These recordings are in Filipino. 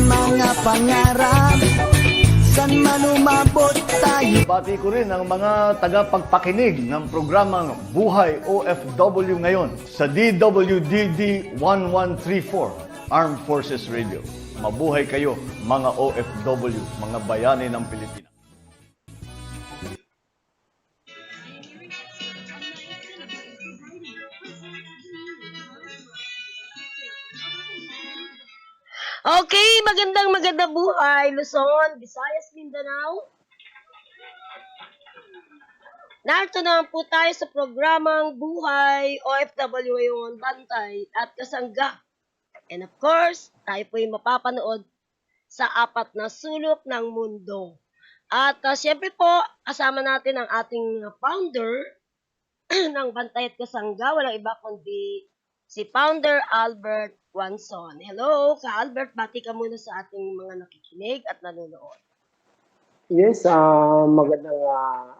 mga pangarap, san man umabot tayo. Pati ko rin ang mga tagapagpakinig ng programang Buhay OFW ngayon sa DWDD 1134 Armed Forces Radio. Mabuhay kayo mga OFW, mga bayani ng Pilipinas. Okay, magandang buhay, Luzon, Visayas, Mindanao. Narito naman po tayo sa programang Buhay OFW ngayon, Bantay at Kasangga. And of course, tayo po yung mapapanood sa 4 na sulok ng mundo. At siyempre po, kasama natin ang ating founder ng Bantay at Kasangga. Walang iba kundi si Founder Albert Wanson. Hello, Ka-Albert, bati ka muna sa ating mga nakikinig at nanonood. Yes, magandang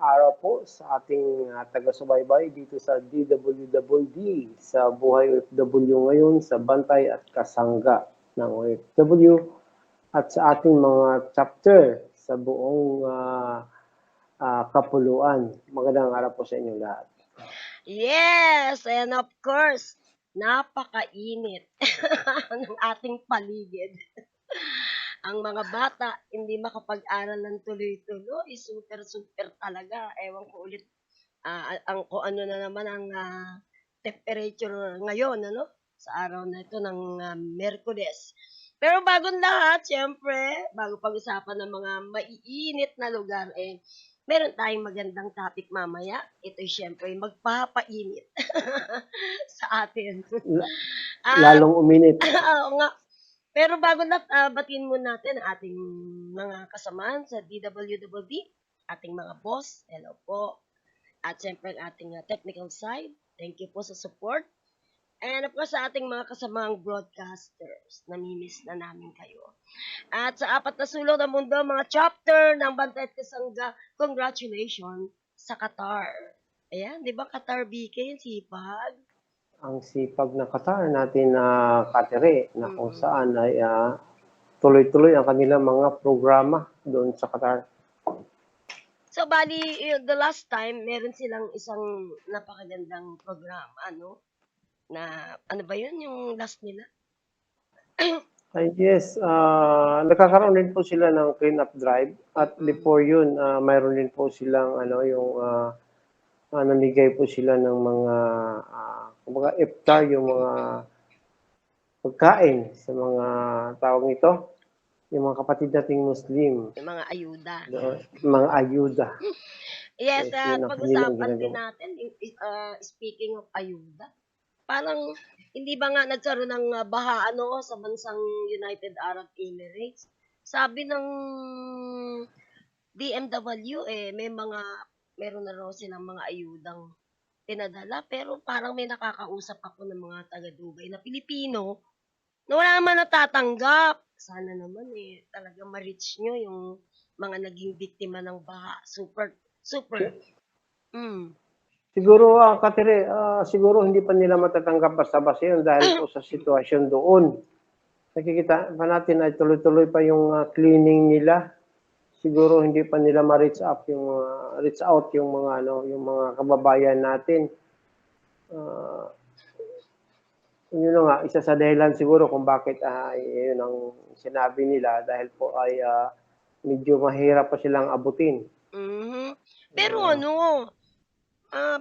araw po sa ating taga-subaybay dito sa DWWD sa Buhay OFW ngayon sa Bantay at Kasangga ng OFW at sa ating mga chapter sa buong kapuluan. Magandang araw po sa inyong lahat. Yes, and of course, napakainit ng ating paligid. Ang mga bata, hindi makapag-aral ng tuloy-tuloy. Super talaga. Ewan ko ulit kung ano na naman ang temperature ngayon, ano? Sa araw na ito ng Miyerkules. Pero bagong lahat, syempre, bago pag-usapan ng mga maiinit na lugar, meron tayong magandang topic mamaya. Ito syempre, magpapainit sa atin. Lalong uminit. Oo nga. Pero bago na, batiin muna natin ang ating mga kasamahan sa DWWD, ating mga boss, hello po. At syempre ang ating technical side, thank you po sa support. And of course sa ating mga kasamahang broadcasters, namimiss na namin kayo. At sa 4 na sulok ng mundo, mga chapter ng Bantay at Kasangga, congratulations sa Qatar. Ayan, di ba Qatar BK, yung sipag? Ang sipag na Qatar natin na Katere na kung saan ay tuloy-tuloy ang kanilang mga programa doon sa Qatar. So, bali, the last time, meron silang isang napakagandang programa, ano? Na, ano ba yun, yung last nila? Ay, yes, nakakaroon din po sila ng clean-up drive at before yun, mayroon din po silang namigay po sila ng mga kumbaga iftar, yung mga pagkain sa mga tawag nito, yung mga kapatid nating Muslim, Yung mga ayuda. mga ayuda. Yes, Yes, at yun ang pag-usapan kanilang din ginagawa. natin, speaking of ayuda, parang, hindi ba nga nagkaroon ng baha, ano, sa bansang United Arab Emirates? Sabi ng DMW, meron na raw silang mga ayudang pinadala, pero parang may nakakausap ako ng mga taga-Dubai na Pilipino na wala naman natatanggap. Sana naman talaga ma-reach nyo yung mga naging biktima ng baha. Super. Siguro, Katere, siguro hindi pa nila matatanggap basta-basta yun dahil po sa sitwasyon doon. Nakikita pa natin ay tuloy-tuloy pa yung cleaning nila. Siguro hindi pa nila ma-reach out yung mga kababayan natin. Yun na nga, isa sa dahilan siguro kung bakit yun ang sinabi nila dahil po ay medyo mahirap pa silang abutin. Pero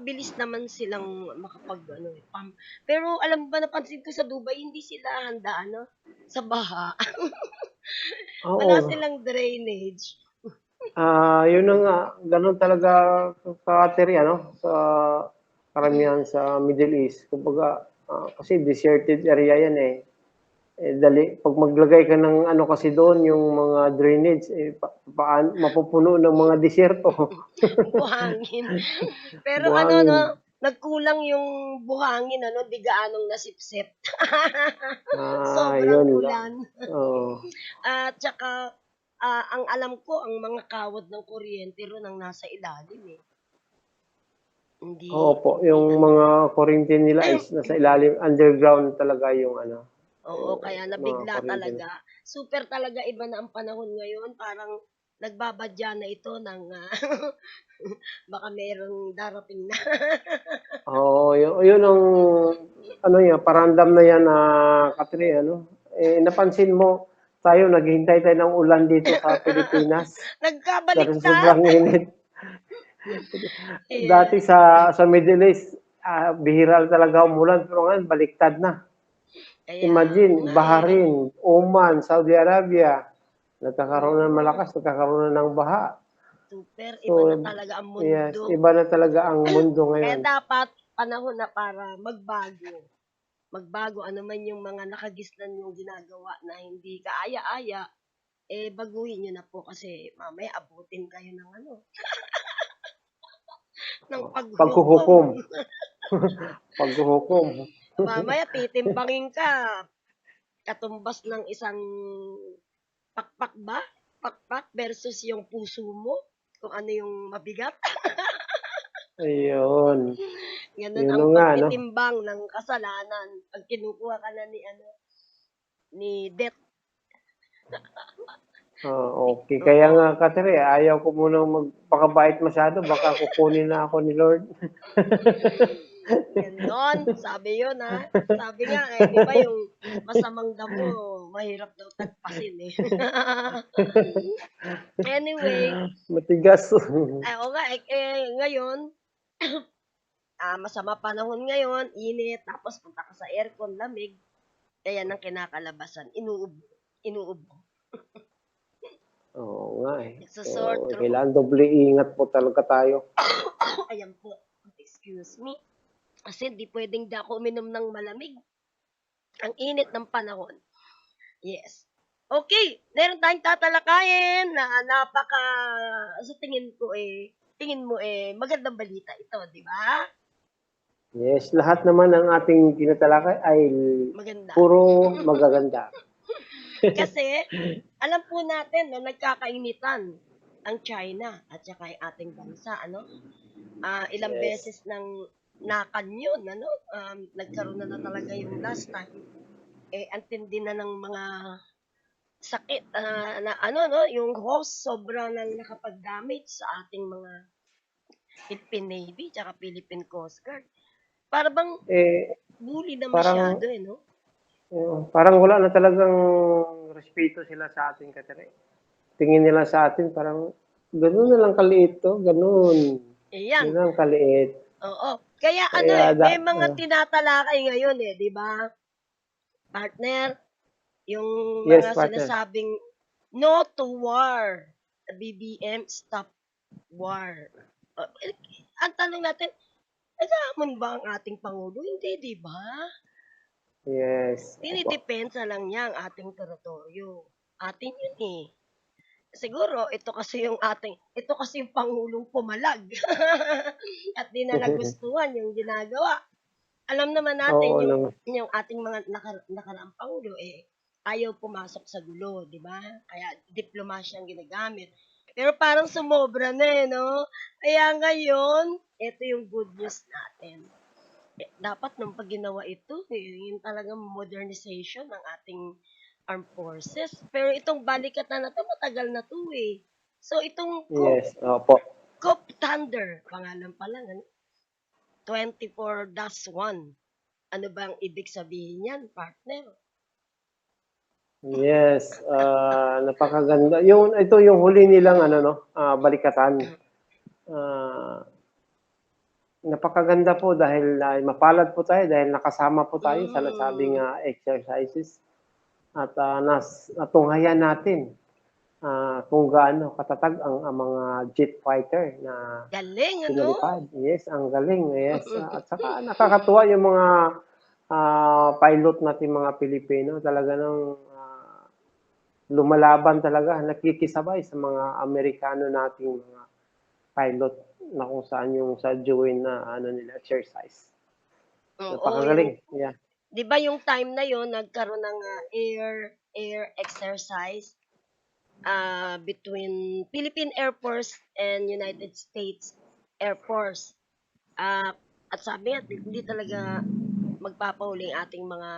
bilis naman silang pump. Pero alam mo ba, napansin ko sa Dubai, hindi sila handa sa baha. Wala Oo. silang drainage. Yun na nga, ganun talaga Kateri, sa karamihan sa Middle East. Kumbaga, kasi deserted area yan pag maglagay ka ng kasi doon, yung mga drainage, mapupuno ng mga disyerto. Buhangin. Pero Buhangin. nagkulang yung buhangin, di gaanong nasipsip. Sobrang Yun ulan. lang. Oo. At saka, ang alam ko, ang mga kawad ng kuryente ron ang nasa ilalim Hindi. Oo po, yung mga kuryente nila is nasa ilalim, underground talaga yung Oo, kaya mga nabigla Corinthians. talaga. Super talaga iba na ang panahon ngayon. Parang nagbabadya na ito ng baka merong darating na. Oo, yun ang ano yan, parandam na yan na Katri, ano? Napansin mo, tayo naghihintay tayo ng ulan dito sa Pilipinas dahil sa Nagkabaliktad. sobrang init. Dati Yes. sa Middle East, bihira talaga umulan, pero ngayon baliktad na. Kaya Imagine, nga eh. Bahrain, Oman, Saudi Arabia, nagkakaroon ng Oo, malakas, nagkakaroon na ng baha. super. So, Iba na talaga ang yes, mundo. iba na talaga ang mundo Kaya ngayon. dapat panahon na para magbago. Magbago ano man yung mga nakagisnan yung ginagawa na hindi kaaya-aya, eh baguhin nyo na po kasi mamaya abutin kayo ng ng paghukom. Paghuhukom. Paghuhukom. Mamaya titimbangin ka. Katumbas ng isang pakpak ba? Pakpak versus yung puso mo. Kung ano yung mabigat. Ayun. Ganun Yun ang na nga, no? pagtitimbang ng kasalanan. Pag kinukuha ka na ni death. Okay. Kaya Oo. nga, Katri, ayaw ko munang magpakabait masyado. Baka kukunin na ako ni Lord. Ganon. Sabi yun, ha? Sabi nga, eh, di ba yung masamang damo, mahirap daw tagpasin, eh. Anyway, Matigas. o nga, ngayon, masama panahon ngayon, init, tapos punta ka sa aircon, lamig, kaya ng kinakalabasan, inuubo. Oo nga eh. Nagsasore So, throat. kailangan doble ingat po talaga tayo. Ayan po, excuse me. Kasi di pwedeng di ako uminom ng malamig. Ang init ng panahon. Yes. Okay, meron tayong tatalakayin na sa tingin mo magandang balita ito, di ba? Yes, lahat naman ng ating tinatalakay ay Maganda. puro magaganda. Kasi, alam po natin na nagkakainitan ang China at saka yung ating bansa, ilang Yes. beses ng nakanyon, nagkaroon na talaga yung last time. Antindi na ng mga sakit, yung host sobra nang nakapag-damage sa ating mga Philippine Navy tsaka Philippine Coast Guard. Para bang Eh, bully na parang, masyado, no? parang wala na talagang respeto sila sa atin, Katri. Tingin nila sa atin, parang, ganun na lang kaliit to, ganun. Yan. Yun lang kaliit. Oo. Kaya Kaya, may mga tinatalakay ngayon di ba? Partner, yung yes, mga partner. sinasabing no to war. BBM, stop war. Ang tanong natin, naghahamon ba ang ating Pangulo? Hindi, di ba? Yes. Opo. Dinidepensa lang niya ang ating teritoryo. Atin yun eh. Siguro, ito kasi yung Pangulong pumalag. At di na nagustuhan yung ginagawa. Alam naman natin Oo, yung ating mga nakaraang Pangulo, ayaw pumasok sa gulo, di ba? Kaya diplomasya ang ginagamit. Pero parang sumobra na no? Kaya ngayon, ito yung good news natin. Dapat nung pag ginawa ito, yung talagang modernization ng ating armed forces. Pero itong balikatan na to, matagal na to eh. So itong yes, opo. Coop Thunder, pangalan pa lang, 24-1. Ano bang ibig sabihin yan, partner? Yes, napakaganda. Ito yung huli nilang balikatan. Napakaganda po dahil mapalad po tayo dahil nakasama po tayo sa nasabing exercises at natunghayan natin kung gaano katatag ang mga jet fighter na Galing, pinalipad. Yes, ang galing. Yes, at saka nakakatuwa yung mga pilot natin mga Pilipino talaga nang lumalaban talaga, nakikisabay sa mga Amerikano nating mga pilot na kung saan yung sa Jewin na nila exercise. Oo, Napakagaling. Yeah. 'di ba yung time na yon nagkaroon ng air exercise between Philippine Air Force and United States Air Force. At sabi nga, hindi talaga magpapahuli ang ating mga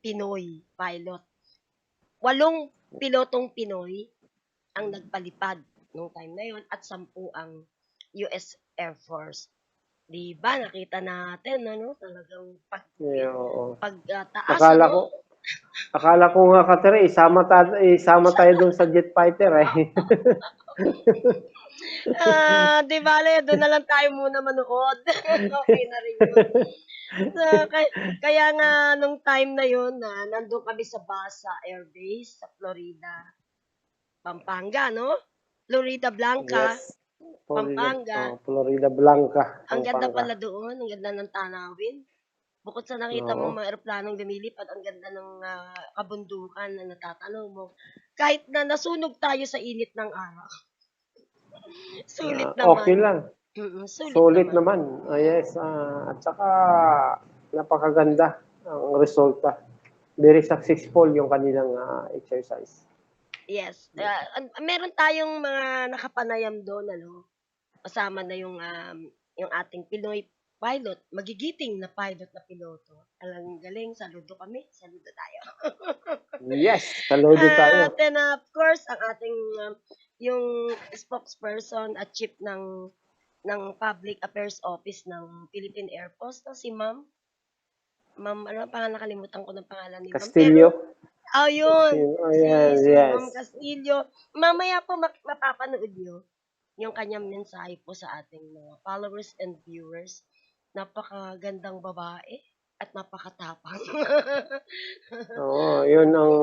Pinoy pilot. 8 pilotong Pinoy ang nagpalipad nung time na yon at 10 ang US Air Force. Di ba nakita natin ano talagang Yeah, oo. pagtaas Akala ko, ano? akala ko nga Kateri, isama tayo dun sa jet fighter eh. Di bale, doon na lang tayo muna manood. Okay na rin yun. So, kaya nga nung time na yun na nandun kami sa Basa Air Base sa Florida, Pampanga, no? Florida Blanca, Yes. Pampanga. Florida Blanca, Ang ganda Pampanga. pala doon, ang ganda ng tanawin. Bukod sa nakita mo Oo. mga eroplanong lumilipad, ang ganda ng kabundukan na natatanaw mo. Kahit na nasunog tayo sa init ng araw. Sulit Okay naman. lang. Sulit Sulit naman. naman. Yes. At saka napakaganda ang resulta. Very successful yung kanilang exercise. Yes. Meron tayong mga nakapanayam doon, ano? Kasama na yung ating Pinoy pilot, magigiting na pilot na piloto. Alang galing, saludo kami, saludo tayo. Yes, saludo tayo. Then of course, ang ating yung spokesperson at chief ng Public Affairs Office ng Philippine Air Force, no, si Ma'am, ano ang pangalan, nakalimutan ko ng pangalan ni Ma'am. Castillo. Pero, yun. Yes, Si yes. Ma'am Castillo. Mamaya po mapapanood nyo yung kanyang mensahe po sa ating mga followers and viewers. Napakagandang babae at napakatapang. Oo, yun ang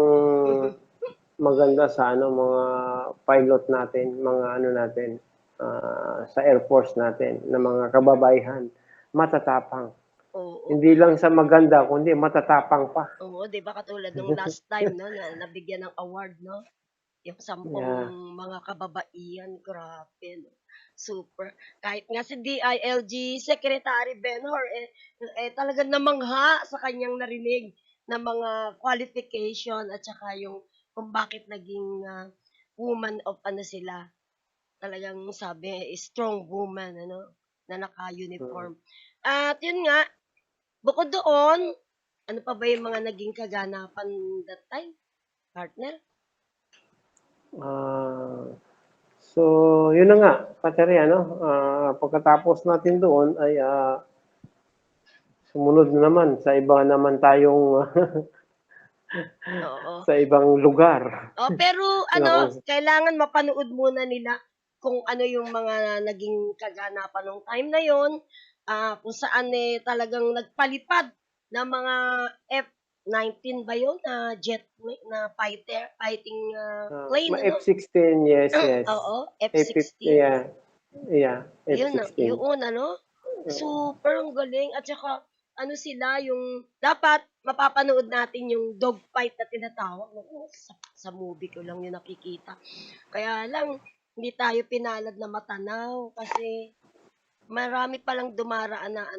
maganda sa mga pilot natin, mga natin, sa Air Force natin, na mga kababaihan, matatapang. Oo. Hindi lang sa maganda, kundi matatapang pa. Oo, 'di ba katulad nung last time no na nabigyan ng award no? Yung 10 Yeah. mga kababaihan, grabe no. Super. Kahit nga si DILG Secretary Benhor talagang namangha sa kanyang narinig na mga qualification at saka yung kung bakit naging woman of ano sila. Talagang sabi strong woman ano na naka-uniform. At yun nga, bukod doon, ano pa ba yung mga naging kaganapan that time, partner? So, yun na nga, Kateri, pagkatapos natin doon ay sumunod na naman sa iba naman tayong Oo. sa ibang lugar. Pero Naku. kailangan mapanood muna nila kung ano yung mga naging kaganapan ng time na yon, kung saan talagang nagpalipad ng mga F-19 ba yun, jet na fighting plane, ano? F-16, yes, yes. Oo, F-15, F-16. yeah, Yun, F-16. yun, ano? Super ang galing. At saka, ano sila, yung, dapat, mapapanood natin yung dogfight na tinatawag. Naku, sa movie ko lang yung nakikita. Kaya lang, hindi tayo pinalad na matanaw kasi marami palang dumaraan na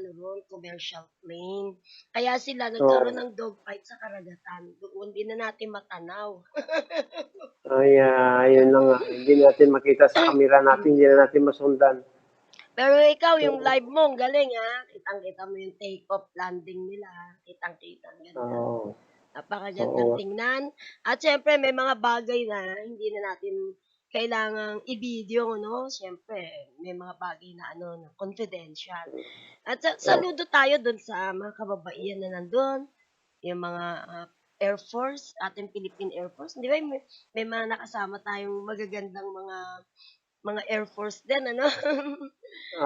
commercial plane. Kaya sila nagkaroon ng dogfight sa karagatan. Doon din na natin matanaw. Ay, yun na nga. Hindi natin makita sa camera natin, hindi na natin masundan. Pero ikaw, yung live mo, ang galing Kitang-kita mo yung take-off, landing nila. Kitang-kita. Ganda. Oo. Napakagandang tingnan. At syempre, may mga bagay na hindi na natin kailangang i-video, no? Syempre, may mga bagay na na confidential. At saludo tayo dun sa mga kababaihan na nandun, yung mga Air Force, ating Philippine Air Force. Di ba, may mga nakasama tayong magagandang mga Air Force din, ano?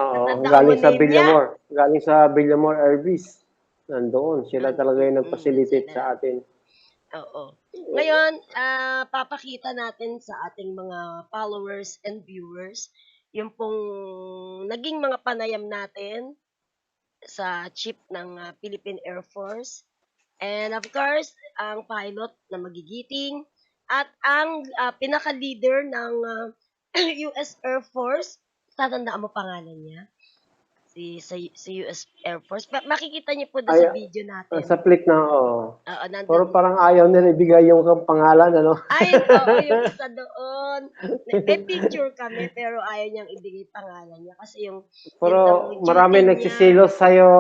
Oo, Natandaan galing mo sa name niya? Villamor. Galing sa Villamor Air Base. Nandoon. Sila talaga yung nagpasilitate sila. sa atin. Oo. Ngayon, papakita natin sa ating mga followers and viewers yung pong naging mga panayam natin sa chief ng Philippine Air Force. And of course, ang pilot na magigiting at ang pinaka-leader ng US Air Force. Tatandaan mo pangalan niya? Si US Air Force. Makikita niyo po doon sa video natin. Sa click na, Oo, nandun. Pero parang ayaw nila ibigay yung pangalan, ano? Ay, oo, yung isa doon. May picture kami, pero ayaw niyang ibigay pangalan niya. Kasi Pero yung marami duty nagsisilos sa'yo,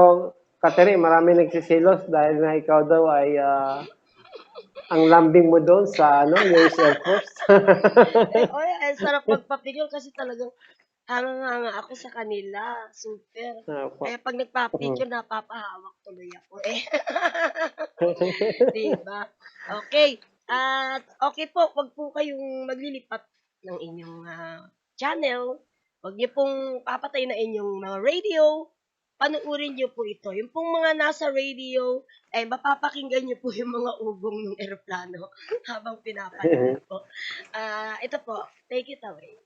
Kateri, marami nagsisilos dahil na ikaw daw ay ang lambing mo doon sa US Air Force. Sarap magpa-picture kasi talagang hanga ako sa kanila. Super. Opo. Kaya pag nagpa-picture, napapahawak tuloy ako eh. Diba? Okay. At okay po, wag po kayong maglilipat ng inyong channel. Wag niyo pong papatay na inyong mga radio. Panuurin niyo po ito. Yung pong mga nasa radio, ay mapapakinggan niyo po yung mga ugong ng eroplano habang pinapanood po. Ito po, take it away.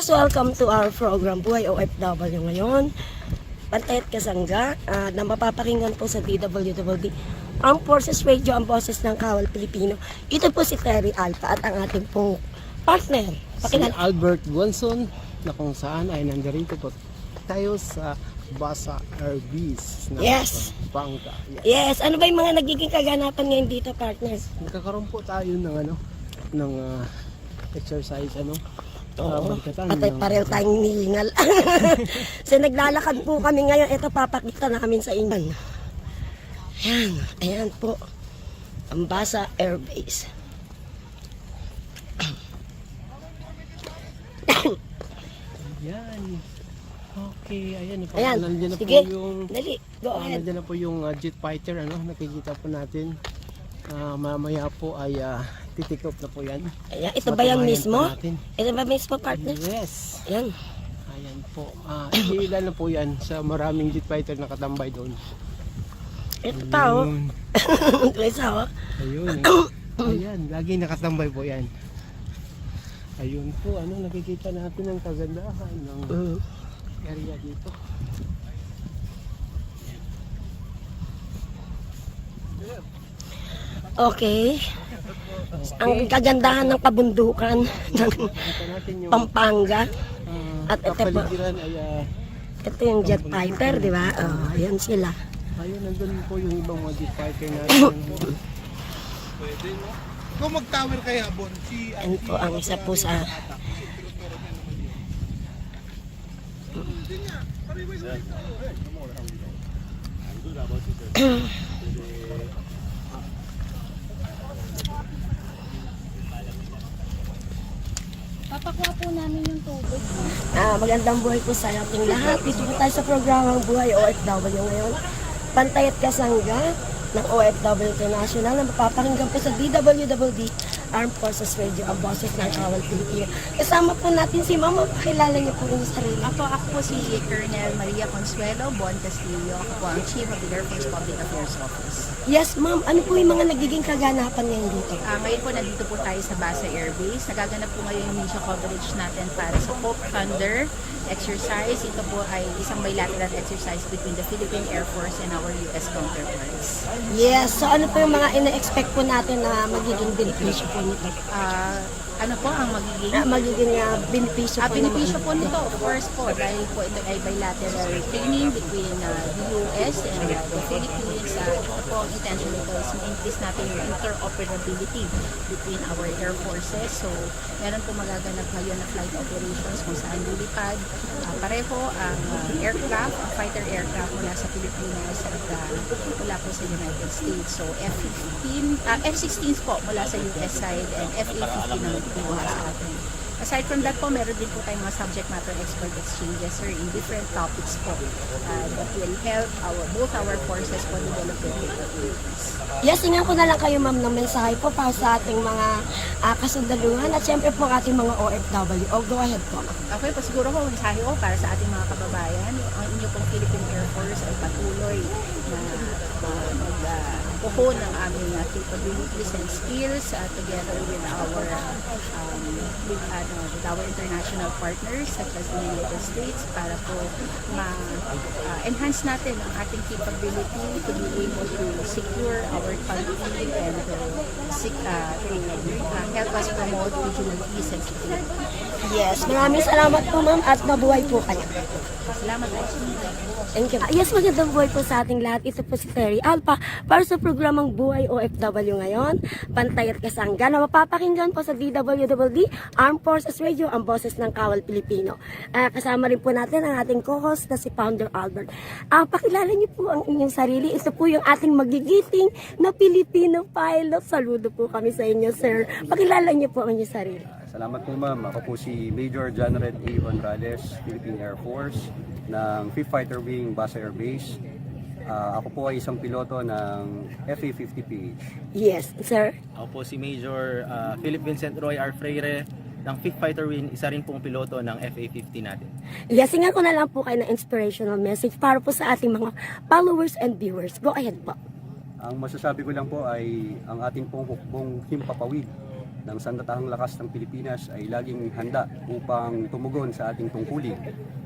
Yes, welcome to our program Buhay OFW ngayon. Pantay at Kasangga na mapapakinggan po sa DWWD Armed Forces Radio, ang boses ng Kawal Pilipino. Ito po si Terry Alpa at ang ating pong partner. Si Albert Gonson na kung saan ay nandarito po tayo sa Basa Airbase na Yes. Bangka. Yes, ano ba yung mga nagiging kaganapan ngayon dito, partners? Nagkakaroon po tayo ng exercise bangkatan Patay ng- pareho tayong nilingal. So naglalakad po kami ngayon. Ito papakita namin sa inyo. Ayan po. Ang Basa Airbase. Yan. Okay, ayan po. Ayan, Nandiyan na sige. po yung Dali, go ahead. nandiyan na po yung jet fighter nakikita po natin. Mamaya po ay titik off na po yan. Ayan, ito ba yan Matubayan mismo? pa natin. Ito ba mismo, partner? Yes. Ayan. Ayan po. Ilan na po yan sa maraming jet fighter na katambay doon. Ito pa, oh. Ayun. Ito isa, oh. Ayun. Ayan, lagi nakatambay po yan. Ayun po, nakikita natin ang kagandahan ng Mm. area dito. Okay. Ang kagandahan ng kabundukan ng Kita natin yung Pampanga. At ito po. kapaligiran ay Ito yung jet fighter, di ba? Oh, ayan sila. ayun, nandun po yung ibang mga jet fighter natin. Kung mag-tower kaya, Bon, Ayan po ang isa po sa... Papakuha po namin yung tubig. magandang buhay po sa ating lahat. Dito po tayo sa programang Buhay OFW ngayon. Pantay at Kasangga ng OFW International na mapapakinggan po sa DWWD Armed Forces Radio, ang boses ng Kawal Pilipino. Kasama po natin si Mama. Pakilala niyo po rin sa sarili. Ako po si Colonel Maria Consuelo Bon Castillo. Ako po ang Chief of the Air Force Public Affairs Office. Yes, ma'am. Ano po yung mga nagiging kaganapan ngayon dito? Ngayon po nandito po tayo sa Basa Air Base. Nagaganap po ngayon yung media coverage natin para sa Hope Thunder exercise. Ito po ay isang bilateral exercise between the Philippine Air Force and our U.S. counterparts. Yes. So ano po yung mga ina-expect po natin na magiging benepisyo po nito? Ano po ang magiging Magiging benepisyo po benepisyo po nito, of course po, dahil po ito ay bilateral training between the US and the Philippines. Ito po, ang intention nito is ma-increase natin yung interoperability between our air forces. So, meron po magaganap ngayon na flight operations kung saan lilipad. Pareho ang aircraft, ang fighter aircraft mula sa Pilipinas at mula po sa United States. So, F-16s po mula sa US side and F-A-50 naman po mula sa atin. Aside from that po, meron din po tayong mga subject matter expert exchanges sir, in different topics po that will help both our forces po develop their capabilities. Yes, tingnan ko na lang kayo ma'am ng mensahe po para sa ating mga kasundaluhan at siyempre po ang ating mga OFW. Go ahead po. Okay po, siguro po mensahe ko para sa ating mga kababayan. Ang inyo pong Philippine Air Force ay patuloy na magpuhon ng aming capabilities and skills together with our international partners such as the United States para po ma-enhance natin ang ating capability to be able to secure our country and to help us promote regional peace and security. Yes, maraming salamat po ma'am at mabuhay po kayo. Salamat po. Thank you. Yes, magandang buhay po sa ating lahat. Ito po si Terry Alpa para sa program programang Buhay OFW ngayon, Pantay at Kasangga, na mapapakinggan po sa DWWD Armed Forces Radio, ang boses ng Kawal Pilipino. Kasama rin po natin ang ating co-host na si Founder Albert. Pakilala niyo po ang inyong sarili. Ito po yung ating magigiting na Pilipino pilot. Saludo po kami sa inyo, sir. Pakilala niyo po ang inyong sarili. Salamat po ma'am. Ako po si Major General A. Honrales, Philippine Air Force ng 5th Fighter Wing, Basa Air Base. Ako po ay isang piloto ng FA-50PH. Yes, sir. Ako po si Major Philip Vincent Roy R. Freire ng 5th Fighter Wing, isa rin pong piloto ng FA-50 natin. Yasingan ko na lang po kayo ng inspirational message para po sa ating mga followers and viewers. Go ahead po. Ang masasabi ko lang po ay ang ating pong hukbong himpapawid ng sandatahang lakas ng Pilipinas ay laging handa upang tumugon sa ating tungkulin.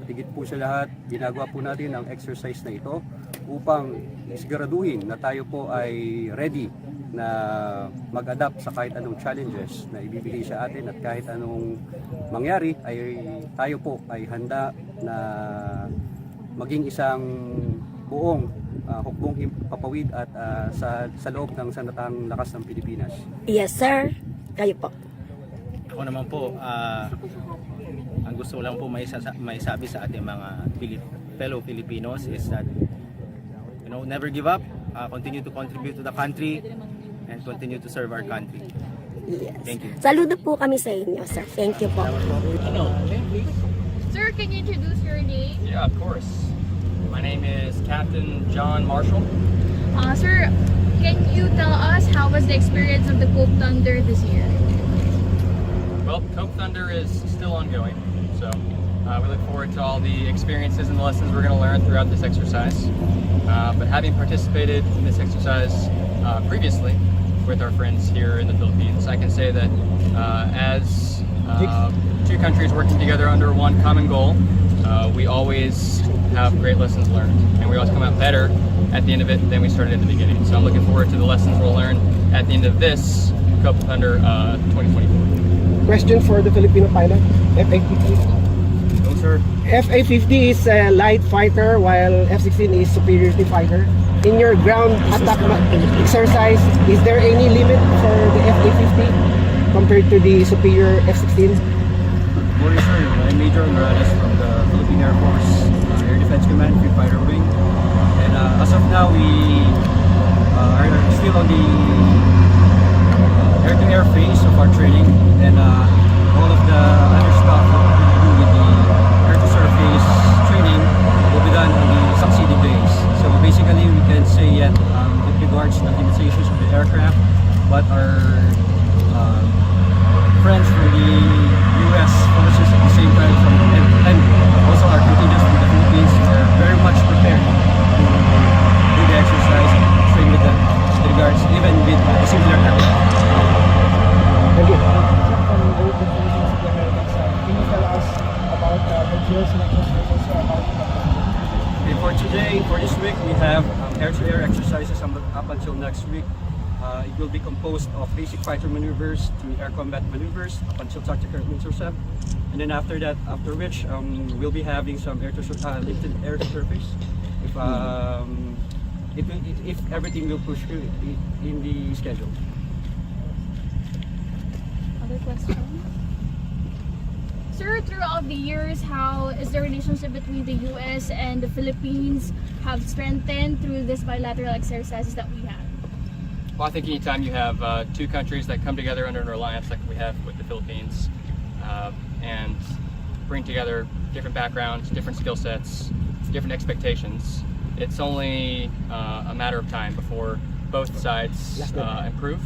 Higit po sa lahat, ginagawa po natin ang exercise na ito upang isiguraduhin na tayo po ay ready na mag-adapt sa kahit anong challenges na ibibigay sa atin, at kahit anong mangyari ay tayo po ay handa na maging isang buong hukbong himpapawid at sa loob ng sandatahang lakas ng Pilipinas. Yes, sir. Kayo po. Ako naman po, ang gusto ko lang po maisabi sa ating mga fellow Filipinos is that, never give up, continue to contribute to the country, and continue to serve our country. Yes. Thank you. Saludo po kami sa inyo, sir. Thank you po. Sir, can you introduce your name? Yeah, of course. My name is Captain John Marshall. Sir, can you tell us how was the experience of the Cope Thunder this year? Well, Cope Thunder is still ongoing, so we look forward to all the experiences and the lessons we're going to learn throughout this exercise. But having participated in this exercise previously with our friends here in the Philippines, I can say that as two countries working together under one common goal, we always have great lessons learned, and we always come out better at the end of it than we started in the beginning. So I'm looking forward to the lessons we'll learn at the end of this Cope Thunder 2024. Question for the Filipino pilot, FA-50. No, sir. FA-50 is a light fighter while F-16 is superiority fighter. In your ground attack exercise, is there any limit for the FA-50 compared to the superior F-16? Morning sir, I'm Major Morales from the Philippine Air Force Air Defense Command, 5th Fighter Wing. And as of now, we are still on the air-to-air phase of our training, and all of the other stuff that we do with the air-to-surface training will be done on the succeeding days. So basically, we can say yet with regards to the limitations of the aircraft, but our friends from the U.S. forces at the same time and also our contingents from the Philippines are very much prepared to do the exercise and train with them with regards even with a similar aircraft. Thank you. Can you tell us about the drills and exercises about Okay, for today, for this week, we have air-to-air exercises up until next week. It will be composed of basic fighter maneuvers to air combat maneuvers up until tactical intercept, and then after that, after which we'll be having some lifted air to surface. If everything will push through in the schedule. Other questions? Sir, throughout the years, how is the relationship between the U.S. and the Philippines have strengthened through these bilateral exercises that we have? Well, I think anytime you have two countries that come together under an alliance like we have with the Philippines and bring together different backgrounds, different skill sets, different expectations, it's only a matter of time before both sides improve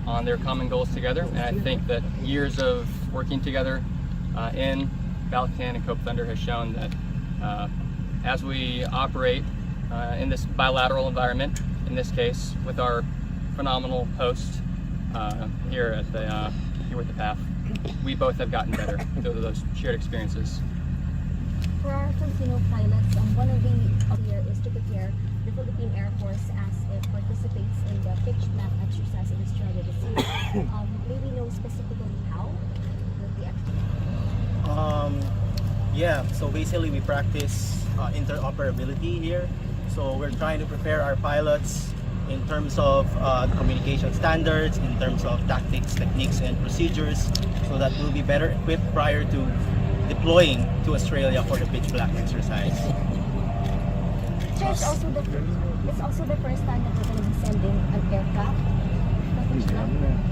on their common goals together. And I think that years of working together in Balacan and Cope Thunder has shown that as we operate in this bilateral environment, in this case with our phenomenal host here at the here with the PAF, we both have gotten better through those shared experiences. For our Filipino pilots, one of the here is to prepare the Philippine Air Force as it participates in the pitch map exercise in Australia this year. May we know specifically how with the exercise? Yeah, so basically we practice interoperability here. So we're trying to prepare our pilots in terms of the communication standards, in terms of tactics, techniques, and procedures, so that we'll be better equipped prior to deploying to Australia for the Pitch Black exercise. So it's also the first time that we're going to be sending an aircraft.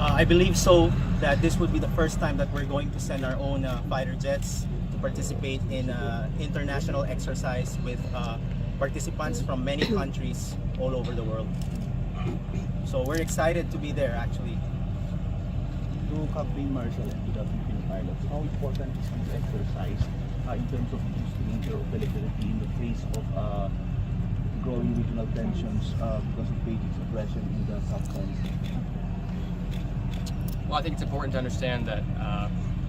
I believe so, that this would be the first time that we're going to send our own fighter jets to participate in international exercise with participants from many countries all over the world. So we're excited to be there actually. To Captain Marshall and to the Philippine pilots, how important is this exercise in terms of boosting interoperability in the face of growing regional tensions because of Beijing's aggression in the South China Sea? Well, I think it's important to understand that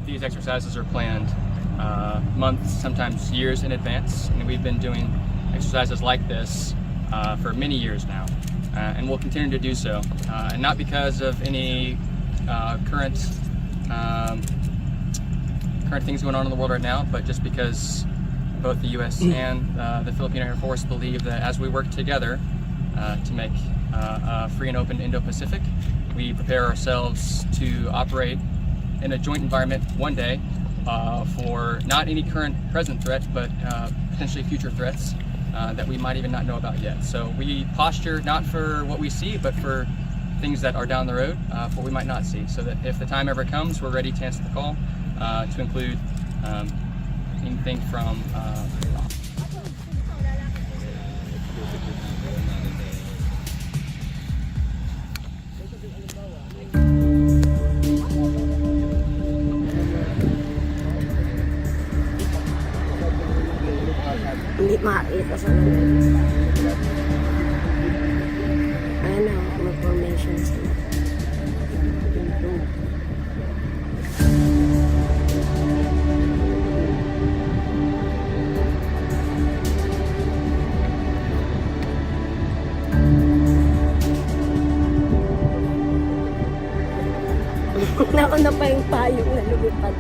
these exercises are planned months, sometimes years in advance, and we've been doing exercises like this for many years now, and we'll continue to do so, and not because of any current things going on in the world right now, but just because both the U.S. and the Filipino Air Force believe that as we work together to make a free and open Indo-Pacific, we prepare ourselves to operate in a joint environment one day for not any current present threat, but potentially future threats that we might even not know about yet. So we posture not for what we see, but for things that are down the road, for what we might not see, so that if the time ever comes, we're ready to answer the call, to include anything from Hindi makita sa ano, mag-formation sila. Nauna pa yung payong na lumipad.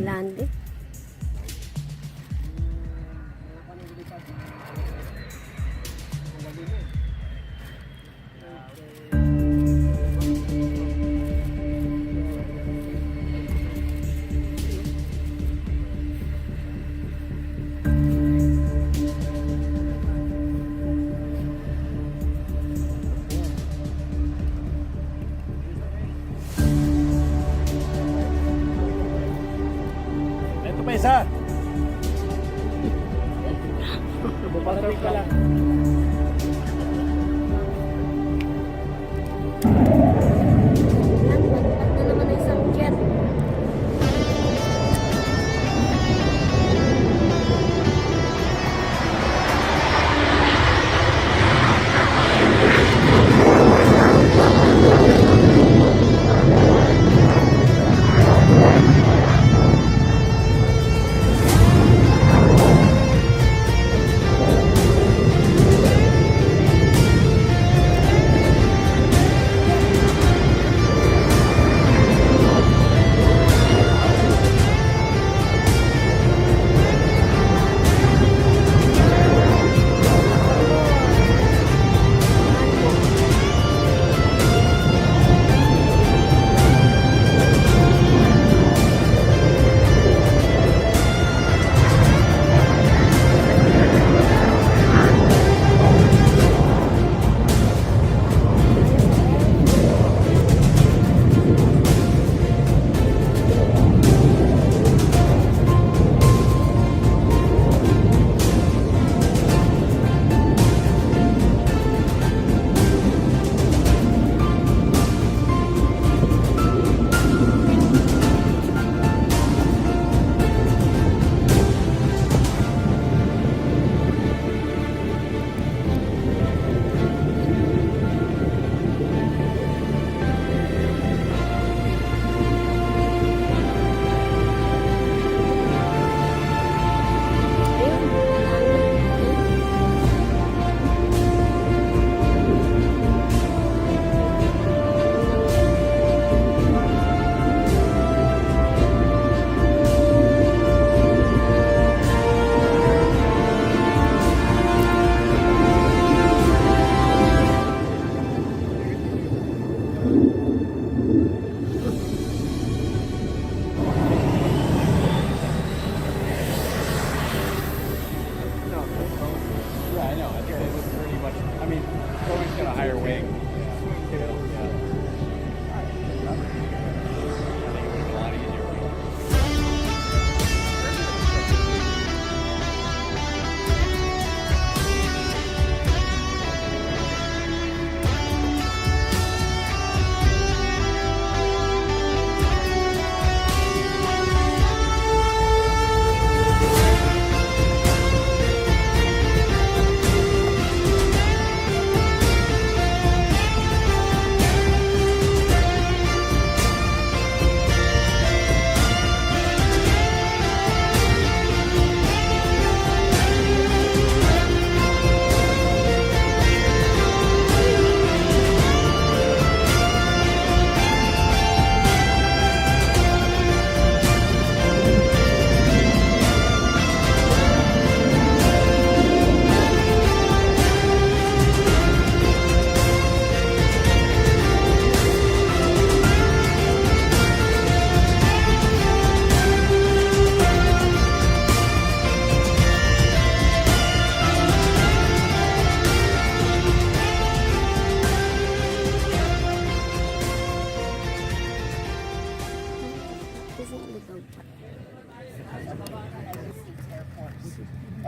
landing. Ito pa isa. Bupasok ka lang. Yan, nagpat na naman ang isang jet.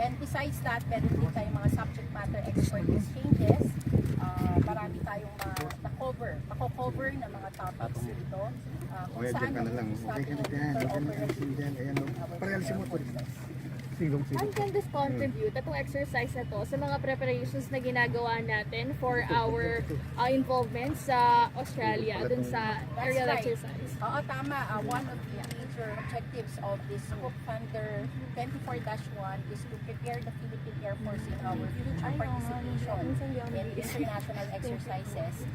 And besides that, meron din tayong mga subject matter expert exchanges. Marami tayong mako-cover na mga topics dito. Kung saan na-use natin yung interoperability. How can this contribute, itong exercise na to, sa mga preparations na ginagawa natin for our involvement sa Australia, dun sa aerial exercise? Oo, tama. One of the major objectives of this Cook Thunder 24-1 is to prepare the Philippine Air Force in our future participation in international exercises.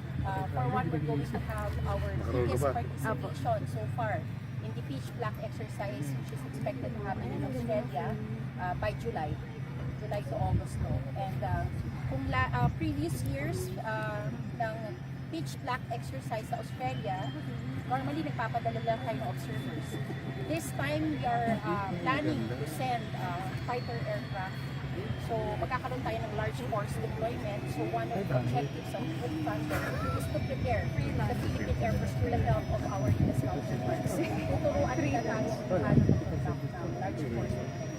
For one, we're going to have our biggest participation so far in the pitch black exercise which is expected to happen in Australia by July to August. No? And kung previous years ng pitch black exercise sa Australia, normally nagpapadala lang tayo ng observers. This time, we are planning to send fighter aircraft. So, magkakaroon tayo ng large force deployment. So, one of the objectives of Hope Thunder is to prepare the Philippine Air Force with the help of our U.S. counterparts. Tuturuan nila tayo kung paano mag-conduct ng large force deployment.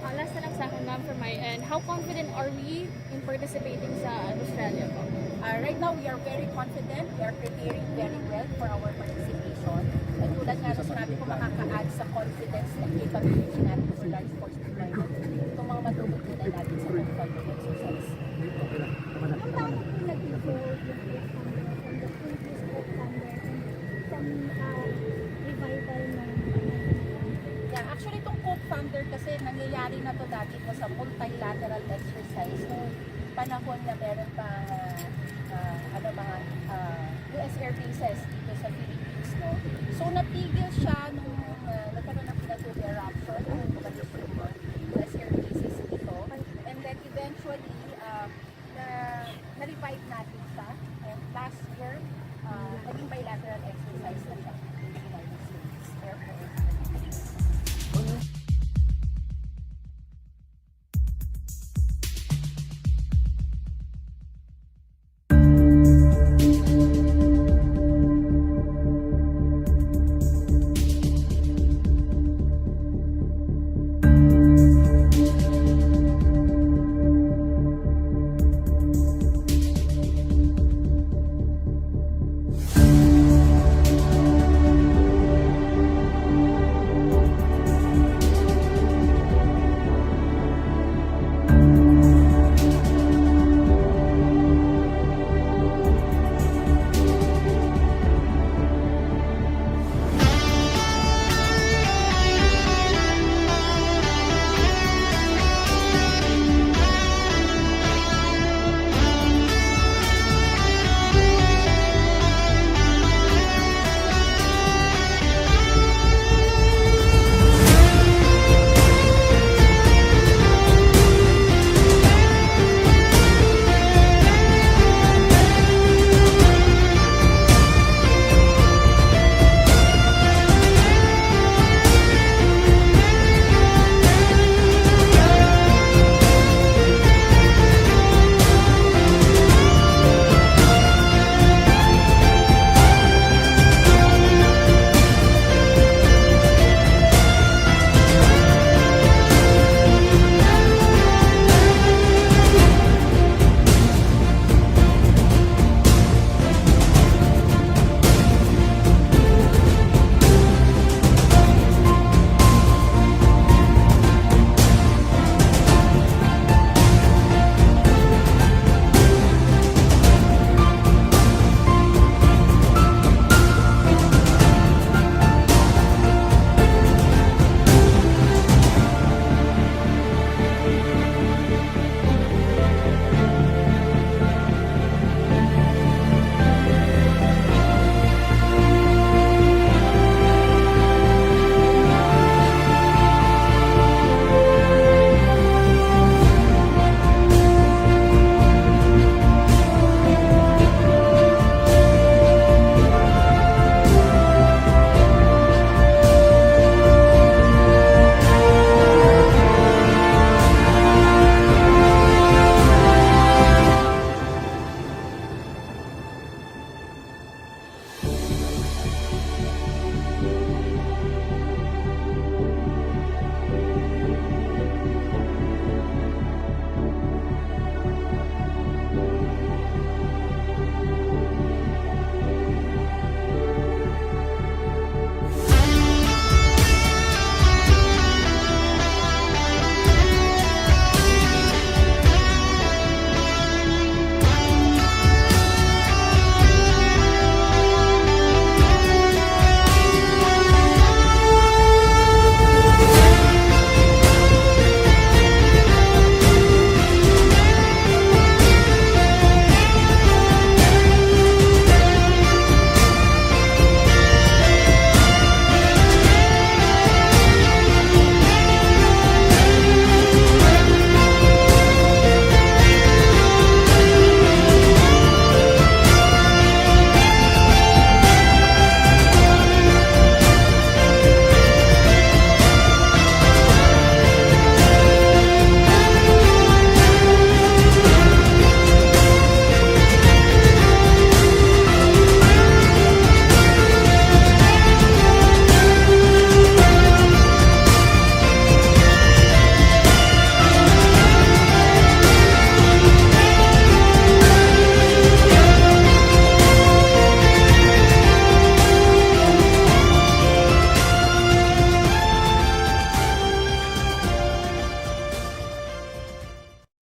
Last na lang sa akin, ma'am, from my end. How confident are we in participating sa Australia po? Right now, we are very confident. We are preparing very well for our participation. At tulad nga na sinabi ko, makaka-add sa confidence na capability natin for large force deployment. Itong mga matututunan natin sa Hope exercise. Ang tawag po nag-evolve yung from the previous Hope Thunder from revival ng Yeah, actually itong Hope Thunder kasi nangyayari na to dati po sa multilateral exercise noong panahon na meron pa US air bases dito sa Philippines, no? So natigil siya nung